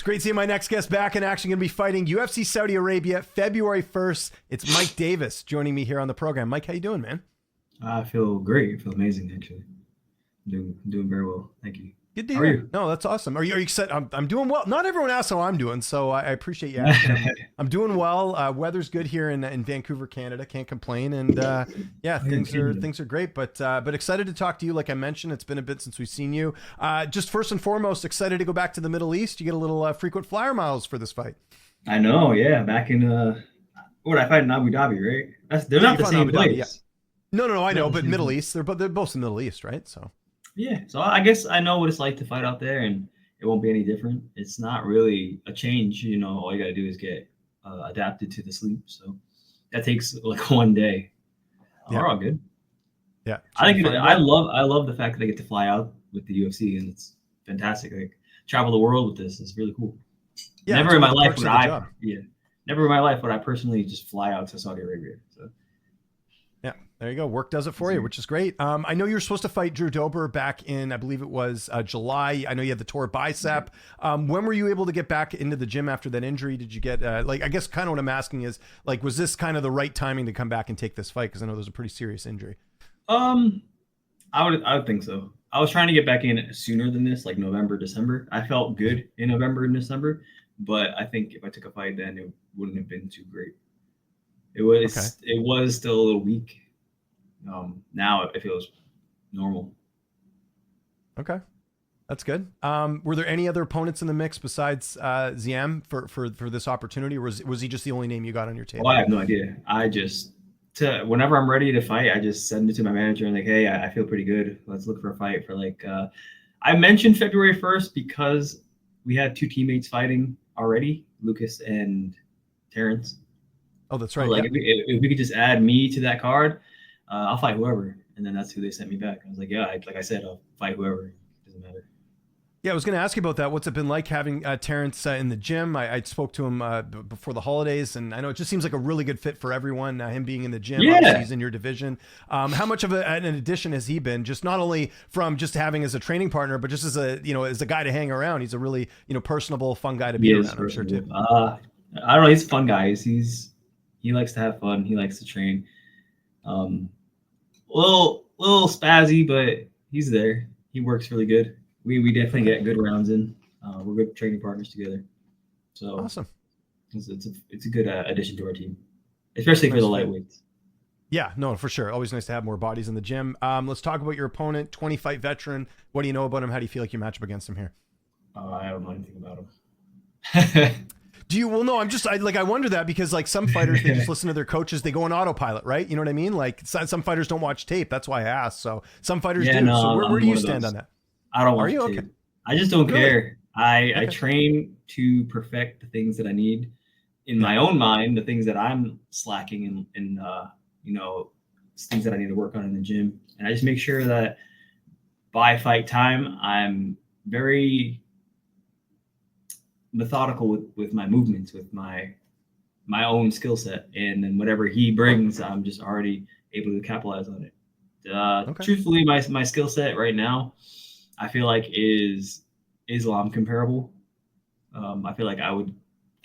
great seeing my next guest back in action. Going to be fighting UFC Saudi Arabia February 1st. It's Mike Davis joining me here on the program. Mike, how you doing, man? I feel great. I feel amazing, actually. Doing very well. Thank you. Good to How hear. are you? No, that's awesome. Are you excited? I'm doing well. Not everyone asks how I'm doing, so I appreciate you asking. I'm doing well. Weather's good here in Vancouver, Canada. Can't complain. And yeah, Oh, you're in things are great. But excited to talk to you. Like I mentioned, it's been a bit since we've seen you. Just first and foremost, excited to go back to the Middle East. You get a little frequent flyer miles for this fight. I know, yeah. Back in what I fight in Abu Dhabi, right? They're Yeah, not you the fought in same Abu Dhabi. Yeah. place. No. I They're know, not the but same Middle place. East. They're both in the Middle East, right? So. Yeah. So I guess I know what it's like to fight out there, and it won't be any different. It's not really a change. All you got to do is get adapted to the sleep. So that takes like one day. Yeah. We're all good. Yeah. I think Fun, I love the fact that I get to fly out with the UFC, and it's fantastic. Like travel the world with this is really cool. Yeah, Never it's in one my of the life perks would of the I, job. yeah, never in my life would I personally just fly out to Saudi Arabia. So Yeah, there you go. Work does it for you, which is great. I know you were supposed to fight Drew Dober back in, I believe it was July. I know you had the torn bicep. When were you able to get back into the gym after that injury? Did you get I guess kind of what I'm asking is like, was this kind of the right timing to come back and take this fight? Because I know there's a pretty serious injury. I would think so. I was trying to get back in sooner than this, like November, December. I felt good in November and December, but I think if I took a fight then, it wouldn't have been too great. It was Okay. it was still a little weak. Now it feels normal. Okay. That's good. Were there any other opponents in the mix besides Ziam for this opportunity, or was he just the only name you got on your table? Oh, I have no idea. Whenever I'm ready to fight, I just send it to my manager and like, hey, I feel pretty good. Let's look for a fight for like. I mentioned February 1st because we had two teammates fighting already, Lucas and Terrence. Oh, that's So right. like, Yep. if we could just add me to that card, I'll fight whoever. And then that's who they sent me back. I was like, yeah, like I said, I'll fight whoever. Doesn't matter. Yeah, I was going to ask you about that. What's it been like having Terrence in the gym? I spoke to him before the holidays, and I know it just seems like a really good fit for everyone. Him being in the gym, Yeah. obviously he's in your division. How much of an addition has he been? Just not only from just having as a training partner, but just as a guy to hang around. He's a really personable, fun guy to be around. I'm sure too. I don't know. He's a fun guy. He likes to have fun. He likes to train. Little spazzy, but he's there. He works really good. We definitely get good rounds in. We're good training partners together. So Awesome. it's a good addition to our team, especially for the lightweights. Yeah, no, for sure. Always nice to have more bodies in the gym. Let's talk about your opponent, 20-fight veteran. What do you know about him? How do you feel like you match up against him here? I don't know anything about him. Do you? Well, no, I wonder that because like some fighters, they just listen to their coaches. They go on autopilot, right? You know what I mean? Like some fighters don't watch tape. That's why I asked. So some fighters do. No, So where do you one of stand those. on that? I don't Are watch you tape. okay? I just don't Really? care. I Okay. train to perfect the things that I need in my own mind, the things that I'm slacking in things that I need to work on in the gym. And I just make sure that by fight time, I'm very methodical with my movements, with my own skill set. And then whatever he brings, I'm just already able to capitalize on it. Okay. Truthfully, my skill set right now, I feel like is Islam comparable. I feel like I would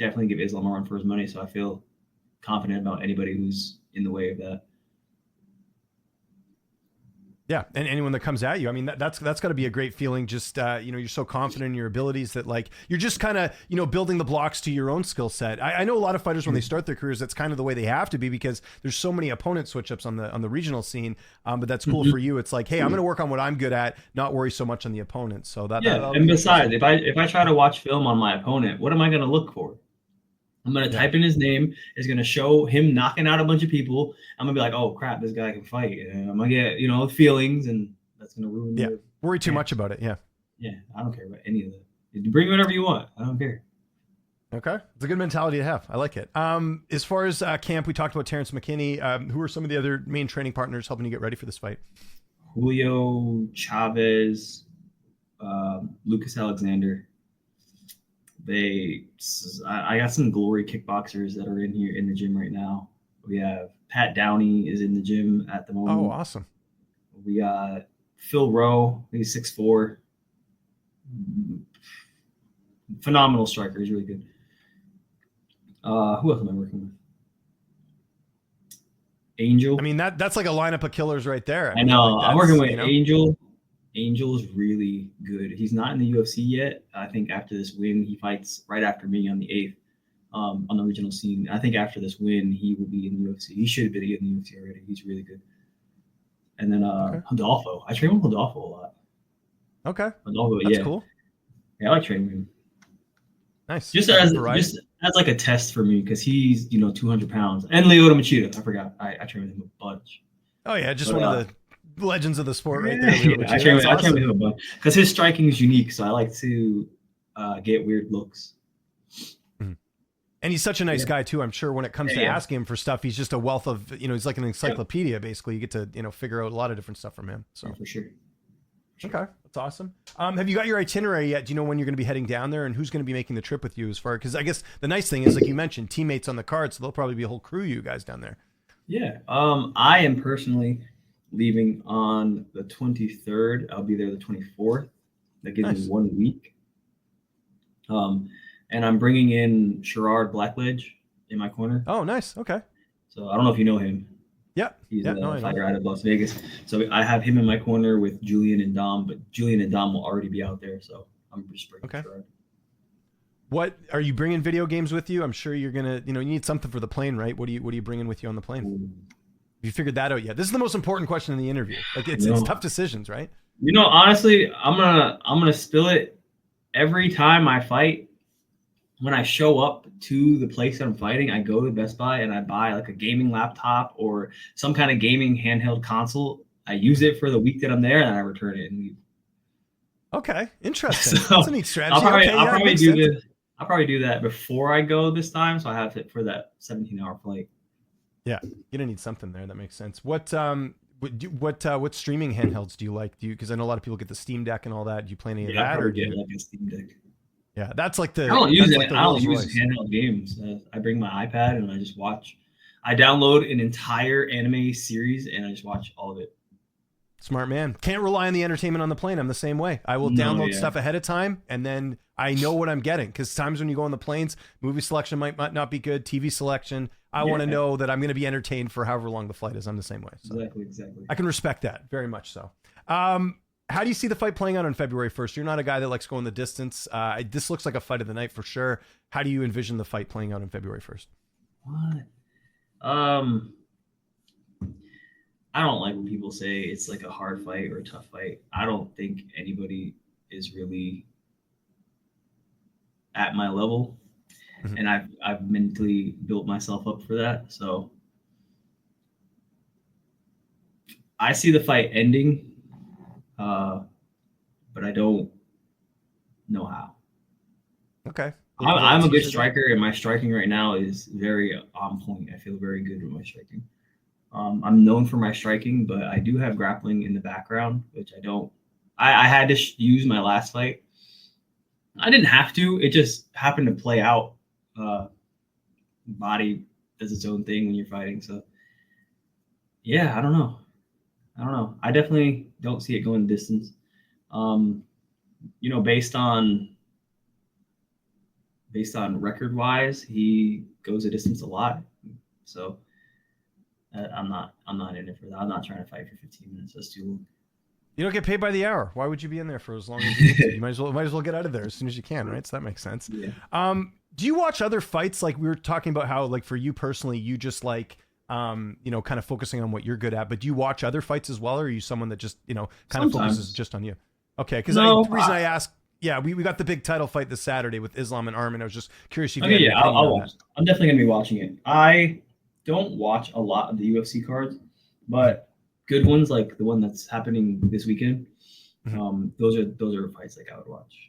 definitely give Islam a run for his money. So I feel confident about anybody who's in the way of that. Yeah, and anyone that comes at you, I mean, that's got to be a great feeling. Just you're so confident in your abilities that like you're just kind of building the blocks to your own skill set. I know a lot of fighters when they start their careers, that's kind of the way they have to be because there's so many opponent switch ups on the regional scene. But that's cool for you. It's like, hey, I'm going to work on what I'm good at, not worry so much on the opponent. So And besides, if I try to watch film on my opponent, what am I going to look for? I'm going to type in his name. It's going to show him knocking out a bunch of people. I'm going to be like, oh, crap, this guy can fight. And I'm going to get, feelings, and that's going to ruin Yeah, worry too much about it. Yeah. Yeah, I don't care about any of that. You bring whatever you want. I don't care. Okay. It's a good mentality to have. I like it. As far as camp, we talked about Terrence McKinney. Who are some of the other main training partners helping you get ready for this fight? Julio Chavez, Lucas Alexander. I got some glory kickboxers that are in here in the gym right now. We have Pat Downey is in the gym at the moment. Oh, awesome. We got Phil Rowe. He's 6'4". Phenomenal striker. He's really good. Who else am I working with? Angel. I mean, that's like a lineup of killers right there. I know. Like I'm working with you know? Angel. Angel's really good. He's not in the UFC yet. I think after this win, he fights right after me on the 8th on the regional scene. I think after this win, he will be in the UFC. He should have been in the UFC already. He's really good. And then Rodolfo. I train with Rodolfo a lot. Okay. Rodolfo, that's cool. Yeah, I like training with him. Nice. Just as like a test for me because he's 200 pounds. And Lyoto Machida. I forgot. I train with him a bunch. Oh yeah, just one of the legends of the sport right there. I train with him a bunch because his striking is unique. So I like to get weird looks. And he's such a nice guy too. I'm sure when it comes to asking him for stuff, he's just a wealth of, he's like an encyclopedia, basically. You get to, figure out a lot of different stuff from him. So for sure. Okay. That's awesome. Have you got your itinerary yet? Do you know when you're going to be heading down there and who's going to be making the trip with you because I guess the nice thing is, like you mentioned, teammates on the card. So there'll probably be a whole crew of you guys down there. Yeah. I am personally leaving on the 23rd. I'll be there the 24th. That gives me 1 week. And I'm bringing in Sherrard Blackledge in my corner. Oh, nice. Okay. So I don't know if you know him. Yeah. He's a fighter out of Las Vegas. So I have him in my corner with Julian and Dom, but Julian and Dom will already be out there. So I'm just bringing Sherrard. What are you bringing video games with you? I'm sure you're going to, you need something for the plane, right? What are you bringing with you on the plane? Have you figured that out yet? This is the most important question in the interview. Like it's tough decisions, right? Honestly, I'm gonna spill it every time I fight. When I show up to the place that I'm fighting, I go to Best Buy and I buy like a gaming laptop or some kind of gaming handheld console. I use it for the week that I'm there and I return it and leave. Okay, interesting. So that's a neat strategy. I'll probably do that before I go this time, so I have it for that 17-hour flight. Yeah, you're gonna need something there. That makes sense. What streaming handhelds do you like? Because I know a lot of people get the Steam Deck and all that. Do you play any of that? Or get like a Steam Deck. Yeah, that's like the. I don't use it. I don't use handheld games. I bring my iPad and I just watch. I download an entire anime series and I just watch all of it. Smart man. Can't rely on the entertainment on the plane. I'm the same way. I will download stuff ahead of time and then I know what I'm getting. Because times when you go on the planes, movie selection might not be good. TV selection. I want to know that I'm going to be entertained for however long the flight is. I'm the same way. So Exactly. I can respect that very much so. How do you see the fight playing out on February 1st? You're not a guy that likes going the distance. This looks like a fight of the night for sure. How do you envision the fight playing out on February 1st? What? I don't like when people say it's like a hard fight or a tough fight. I don't think anybody is really at my level. Mm-hmm. And I've mentally built myself up for that. So I see the fight ending, but I don't know how. Okay. I'm a good striker, and my striking right now is very on point. I feel very good with my striking. I'm known for my striking, but I do have grappling in the background, which I don't. I had to use my last fight. I didn't have to. It just happened to play out. Body does its own thing when you're fighting. So, yeah, I don't know. I definitely don't see it going distance. Based on record wise, he goes a distance a lot. So I'm not in it for that. I'm not trying to fight for 15 minutes. That's too long. You don't get paid by the hour. Why would you be in there for as long as you need to? You might as well get out of there as soon as you can, right? So that makes sense. Yeah. Do you watch other fights? Like we were talking about how, like for you personally, you just like, kind of focusing on what you're good at, but do you watch other fights as well? Or are you someone that just, kind of focuses just on you? Okay. Because the reason I asked, we got the big title fight this Saturday with Islam and Arman. I was just curious if you had I'll watch. I'm definitely going to be watching it. I don't watch a lot of the UFC cards, but good ones like the one that's happening this weekend. Those are fights like I would watch.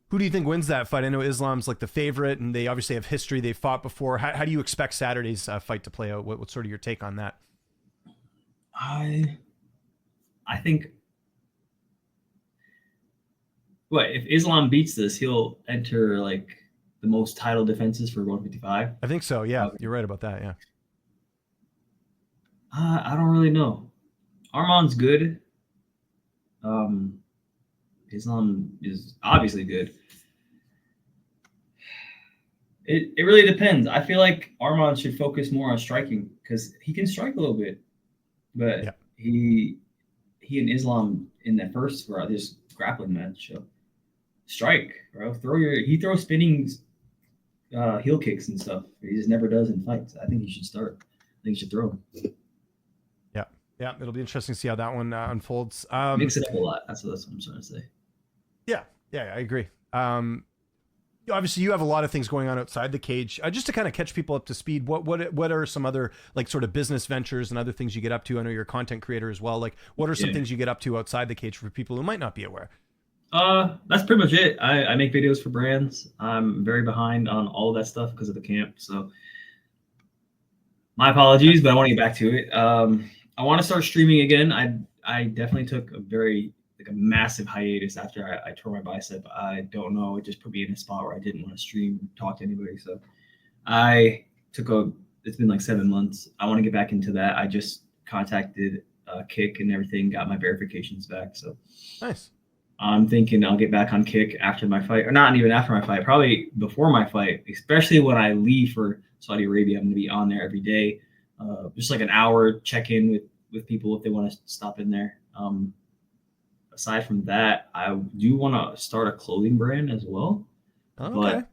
Who do you think wins that fight? I know Islam's like the favorite, and they obviously have history. They've fought before. How do you expect Saturday's fight to play out? What's sort of your take on that? I think. If Islam beats this, he'll enter like the most title defenses for 155. I think so. Yeah, you're right about that. Yeah. I don't really know. Arman's good. Islam is obviously good. It really depends. I feel like Arman should focus more on striking because he can strike a little bit, Yeah. but he and Islam in that first were this grappling match. So strike, bro. He throws spinning heel kicks and stuff. He just never does in fights. I think he should start. I think he should throw him. Yeah. Yeah. It'll be interesting to see how that one unfolds. Mix it up a lot. That's what I'm trying to say. Yeah. Yeah. I agree. Obviously you have a lot of things going on outside the cage. Just to kind of catch people up to speed, what are some other like sort of business ventures and other things you get up to? I know you're a content creator as well. Like what are some things you get up to outside the cage for people who might not be aware? That's pretty much it. I make videos for brands. I'm very behind on all of that stuff because of the camp. So my apologies, but I want to get back to it. I want to start streaming again. I definitely took a massive hiatus after I tore my bicep. I don't know. It just put me in a spot where I didn't want to stream, talk to anybody. So it's been like 7 months. I want to get back into that. I just contacted Kick and everything, got my verifications back. So nice. I'm thinking I'll get back on Kick after my fight, or not even after my fight, probably before my fight, especially when I leave for Saudi Arabia. I'm going to be on there every day, just like an hour check in with people if they want to stop in there. Aside from that, I do want to start a clothing brand as well, but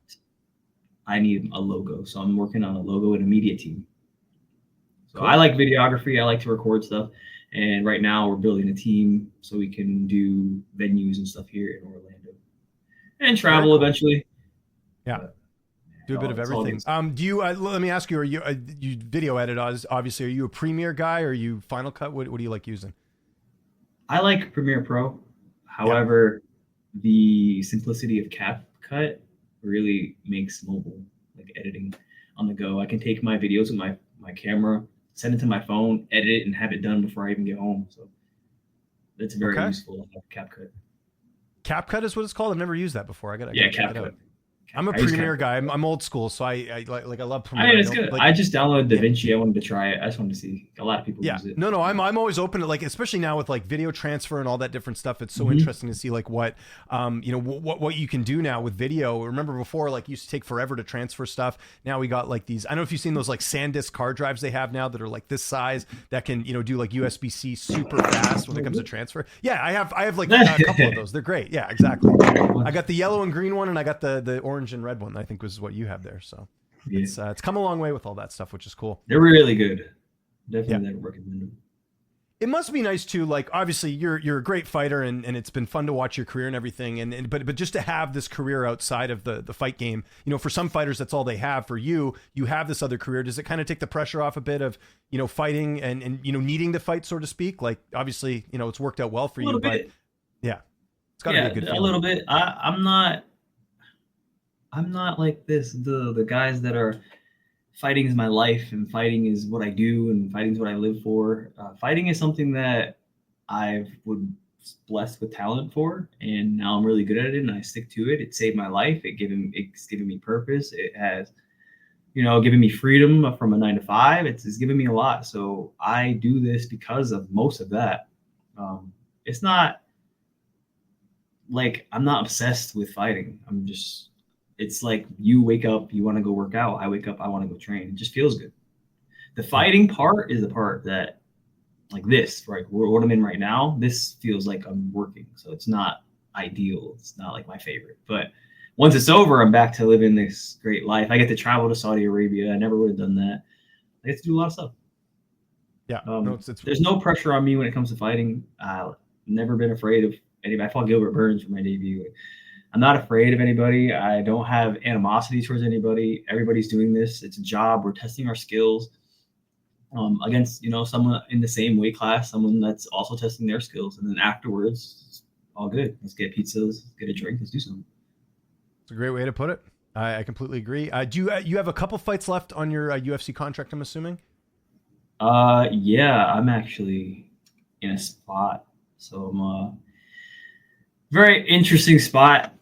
I need a logo. So I'm working on a logo and a media team. So cool. I like videography. I like to record stuff. And right now we're building a team so we can do venues and stuff here in Orlando and travel eventually. Yeah. But, do a bit of everything. Do you, let me ask you, are you video edit? Obviously, are you a Premiere guy or are you Final Cut? What do you like using? I like Premiere Pro. However, the simplicity of CapCut really makes mobile like editing on the go. I can take my videos with my camera, send it to my phone, edit it, and have it done before I even get home. So that's very useful. CapCut. CapCut is what it's called. I've never used that before. I gotta check it out. I'm a Premiere guy. I'm old school, so I love Premiere. I mean, it's good. I just downloaded DaVinci. I wanted to try it. I just wanted to see. A lot of people use it. No, I'm always open to, like, especially now with like video transfer and all that different stuff. It's so interesting to see like what you can do now with video. Remember before, like, it used to take forever to transfer stuff. Now we got like these. I don't know if you've seen those like SanDisk card drives they have now that are like this size that can do like USB-C super fast when it comes to transfer. Yeah, I have like a couple of those. They're great. Yeah, exactly. I got the yellow and green one, and I got the orange and red one. I think was what you have there. So it's come a long way with all that stuff, which is cool. They're really good. Definitely recommend them. It must be nice too. Like, obviously you're a great fighter and it's been fun to watch your career and everything. But just to have this career outside of the fight game, for some fighters, that's all they have. For you have this other career. Does it kind of take the pressure off a bit of, fighting and needing to fight, so to speak? Like, obviously, it's worked out well for you, but yeah, it's gotta be a good feeling. A little bit. I'm not like this. The guys that are fighting is my life, and fighting is what I do, and fighting is what I live for. Fighting is something that I was blessed with talent for, and now I'm really good at it, and I stick to it. It saved my life. It's given me purpose. It has, given me freedom from a 9 to 5. It's given me a lot. So I do this because of most of that. It's not like I'm not obsessed with fighting. It's like you wake up, you want to go work out. I wake up, I want to go train. It just feels good. The fighting part is the part that, like this, right? What I'm in right now, this feels like I'm working. So it's not ideal. It's not like my favorite. But once it's over, I'm back to living this great life. I get to travel to Saudi Arabia. I never would have done that. I get to do a lot of stuff. Yeah. There's no pressure on me when it comes to fighting. I've never been afraid of anybody. I fought Gilbert Burns for my debut. I'm not afraid of anybody. I don't have animosity towards anybody. Everybody's doing this. It's a job. We're testing our skills against, someone in the same weight class, someone that's also testing their skills. And then afterwards, it's all good. Let's get pizzas, get a drink. Let's do something. It's a great way to put it. I completely agree. Do you have a couple fights left on your UFC contract, I'm assuming? Yeah, I'm actually in a spot. So I'm very interesting spot.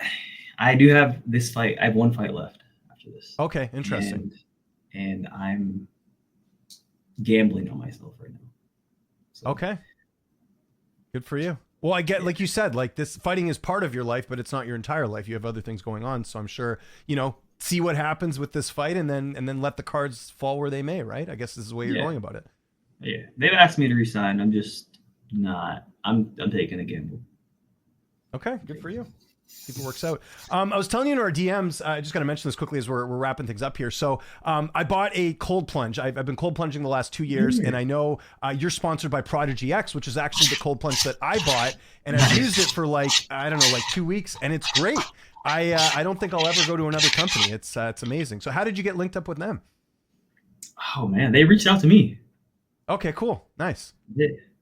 I do have this fight. I have one fight left after this. Okay, interesting. And I'm gambling on myself right now. So. Okay. Good for you. Well, I get, like you said, like this fighting is part of your life, but it's not your entire life. You have other things going on. So I'm sure, see what happens with this fight and then let the cards fall where they may, right? I guess this is the way you're going about it. Yeah. They've asked me to resign. I'm just not. I'm taking a gamble. Okay, good for you. If it works out. I was telling you in our DMs, I just got to mention this quickly as we're wrapping things up here. So I bought a cold plunge. I've been cold plunging the last 2 years, and I know you're sponsored by Prodigy X, which is actually the cold plunge that I bought, and I've used it for like 2 weeks, and it's great. I don't think I'll ever go to another company. It's amazing. So how did you get linked up with them? Oh man, they reached out to me. Okay, cool, nice.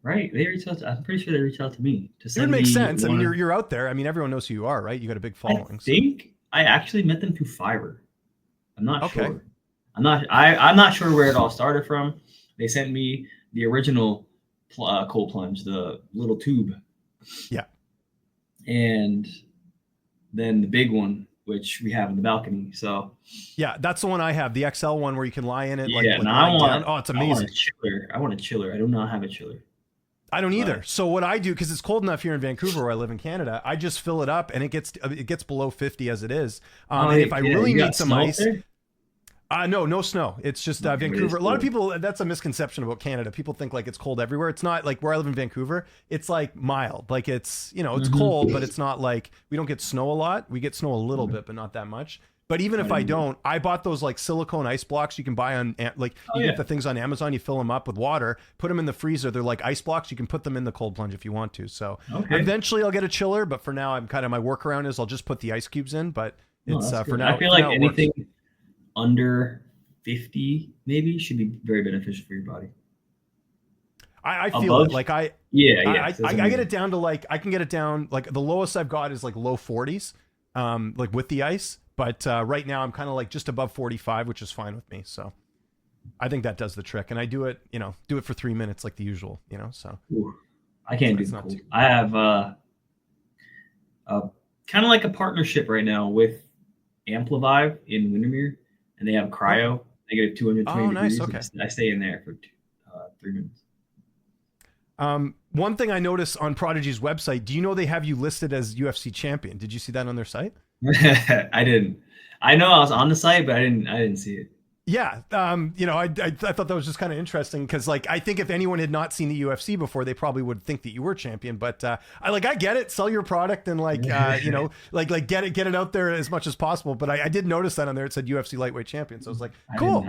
Right, they reached out. I'm pretty sure they reached out to me to send. It would make sense. I mean, you're out there. I mean, everyone knows who you are, right? You got a big following. I think I actually met them through Fiverr. I'm not sure. I'm not sure where it all started from. They sent me the original cold plunge, the little tube. Yeah. And then the big one, which we have in the balcony. So yeah, that's the one I have, the XL one where you can lie in it. Yeah, it's amazing. I want a chiller. I do not have a chiller. I don't either. So what I do, because it's cold enough here in Vancouver where I live in Canada, I just fill it up and it gets below 50 as it is. And if I really need some ice, no snow. It's just Vancouver. A lot of people, that's a misconception about Canada. People think like it's cold everywhere. It's not. Like where I live in Vancouver, it's like mild. Like it's it's cold, but it's not like we don't get snow a lot. We get snow a little bit, but not that much. But even if I don't, I bought those like silicone ice blocks you can buy on get the things on Amazon. You fill them up with water, put them in the freezer. They're like ice blocks. You can put them in the cold plunge if you want to. So eventually I'll get a chiller, but for now I'm kind of, my workaround is I'll just put the ice cubes in. But it's for now. I feel like anything under 50 maybe should be very beneficial for your body. I feel it. Like I get it down to like, I can get it down, like the lowest I've got is like low 40s, like with the ice. But right now I'm kind of like just above 45, which is fine with me. So I think that does the trick. And I do it for 3 minutes like the usual, so. Ooh, I can't do that. I have kind of like a partnership right now with Amplivive in Windermere, and they have cryo, negative 220 degrees. Okay. I stay in there for 3 minutes. One thing I noticed on Prodigy's website, do you know they have you listed as UFC champion? Did you see that on their site? I didn't. I know I was on the site, but I didn't see it. Yeah. I thought that was just kind of interesting because like, I think if anyone had not seen the UFC before, they probably would think that you were champion, but I get it. Sell your product and like, get it out there as much as possible. But I did notice that on there. It said UFC lightweight champion. So I was like, cool.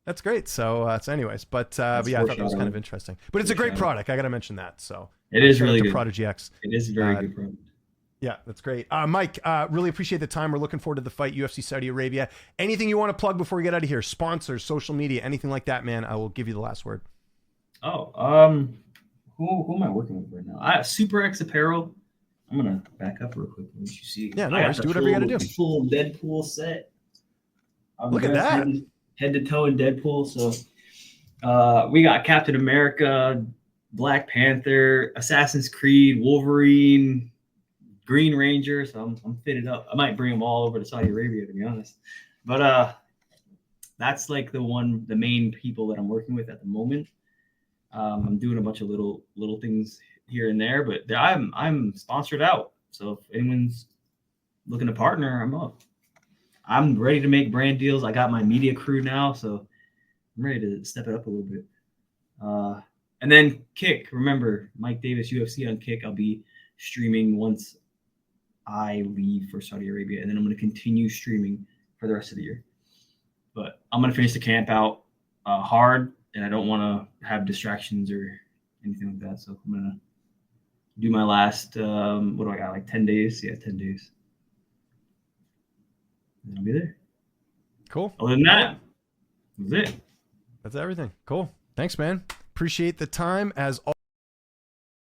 That's great. So anyways, but yeah, I thought that was kind of interesting, but it's a great product. I got to mention that. So it is really good. Prodigy X. It is a very good product. Yeah, that's great. Mike, really appreciate the time. We're looking forward to the fight, UFC Saudi Arabia. Anything you want to plug before we get out of here? Sponsors, social media, anything like that, man. I will give you the last word. Who am I working with right now? Super X Apparel. I'm gonna back up real quick. Let you see. Yeah, no worries. Do whatever you got to do. Full Deadpool set. Look at that. Head to toe in Deadpool. So we got Captain America, Black Panther, Assassin's Creed, Wolverine, Green Ranger, so I'm fitted up. I might bring them all over to Saudi Arabia, to be honest. But that's like the main people that I'm working with at the moment. I'm doing a bunch of little things here and there, but I'm sponsored out. So if anyone's looking to partner, I'm up. I'm ready to make brand deals. I got my media crew now, so I'm ready to step it up a little bit. And then Kick. Remember, Mike Davis UFC on Kick. I'll be streaming once I leave for Saudi Arabia, and then I'm going to continue streaming for the rest of the year. But I'm going to finish the camp out hard, and I don't want to have distractions or anything like that. So I'm going to do my last, what do I got, like 10 days? Yeah, 10 days. And I'll be there. Cool. Other than that, that's it. That's everything. Cool. Thanks, man. Appreciate the time as always.